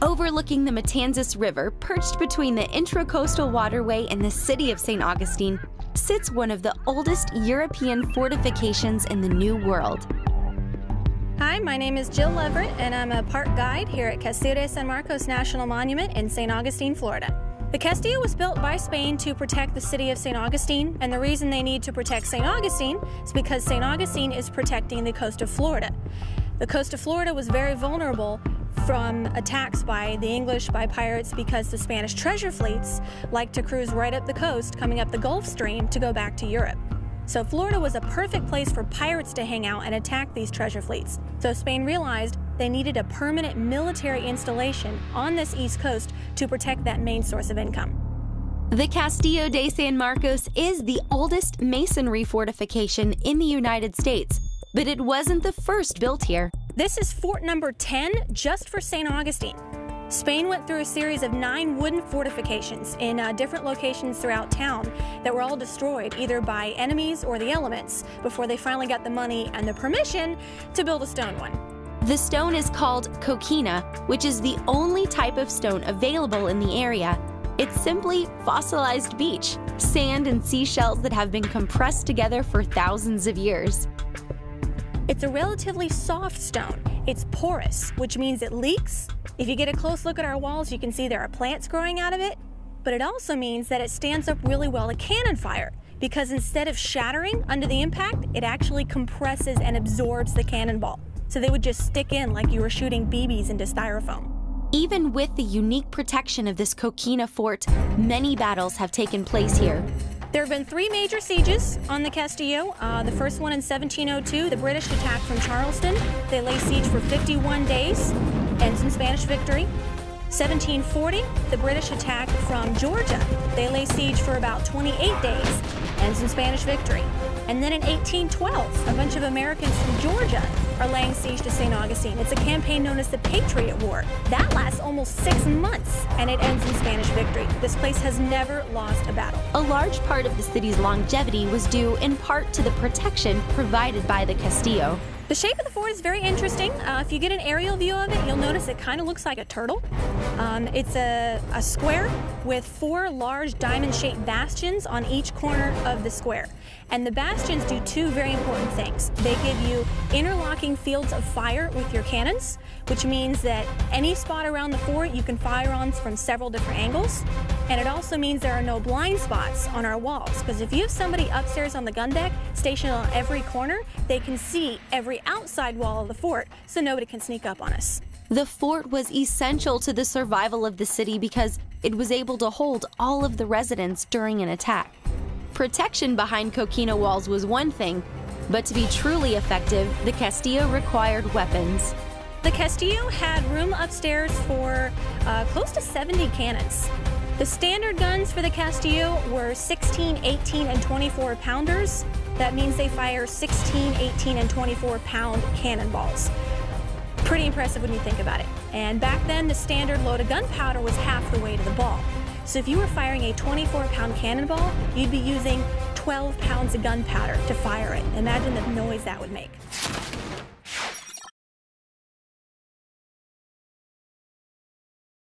Overlooking the Matanzas River, perched between the Intracoastal Waterway and the city of St. Augustine, sits one of the oldest European fortifications in the New World. Hi, my name is Jill Leverett, and I'm a park guide here at Castillo de San Marcos National Monument in St. Augustine, Florida. The Castillo was built by Spain to protect the city of St. Augustine, and the reason they need to protect St. Augustine is because St. Augustine is protecting the coast of Florida. The coast of Florida was very vulnerable from attacks by the English, by pirates, because the Spanish treasure fleets like to cruise right up the coast, coming up the Gulf Stream to go back to Europe. So Florida was a perfect place for pirates to hang out and attack these treasure fleets. So Spain realized they needed a permanent military installation on this east coast to protect that main source of income. The Castillo de San Marcos is the oldest masonry fortification in the United States, but it wasn't the first built here. This is fort number 10 just for St. Augustine. Spain went through a series of 9 wooden fortifications in different locations throughout town that were all destroyed either by enemies or the elements before they finally got the money and the permission to build a stone one. The stone is called coquina, which is the only type of stone available in the area. It's simply fossilized beach, sand and seashells that have been compressed together for thousands of years. It's a relatively soft stone. It's porous, which means it leaks. If you get a close look at our walls, you can see there are plants growing out of it. But it also means that it stands up really well to cannon fire, because instead of shattering under the impact, it actually compresses and absorbs the cannonball. So they would just stick in like you were shooting BBs into styrofoam. Even with the unique protection of this coquina fort, many battles have taken place here. There have been 3 major sieges on the Castillo. The first one in 1702, the British attacked from Charleston. They lay siege for 51 days, ends in Spanish victory. 1740, the British attacked from Georgia. They lay siege for about 28 days, ends in Spanish victory. And then in 1812, a bunch of Americans from Georgia are laying siege to St. Augustine. It's a campaign known as the Patriot War. That lasts almost 6 months, and it ends in Spanish victory. This place has never lost a battle. A large part of the city's longevity was due in part to the protection provided by the Castillo. The shape of the fort is very interesting. If you get an aerial view of it, you'll notice it kind of looks like a turtle. It's a square with 4 large diamond-shaped bastions on each corner of the square. And the bastions do 2 very important things. They give you interlocking fields of fire with your cannons, which means that any spot around the fort you can fire on from several different angles. And it also means there are no blind spots on our walls, because if you have somebody upstairs on the gun deck stationed on every corner, they can see every outside wall of the fort, so nobody can sneak up on us. The fort was essential to the survival of the city because it was able to hold all of the residents during an attack. Protection behind coquina walls was one thing, but to be truly effective, the Castillo required weapons. The Castillo had room upstairs for close to 70 cannons. The standard guns for the Castillo were 16, 18, and 24 pounders. That means they fire 16, 18, and 24 pound cannonballs. Pretty impressive when you think about it. And back then, the standard load of gunpowder was half the weight of the ball. So if you were firing a 24-pound cannonball, you'd be using 12 pounds of gunpowder to fire it. Imagine the noise that would make.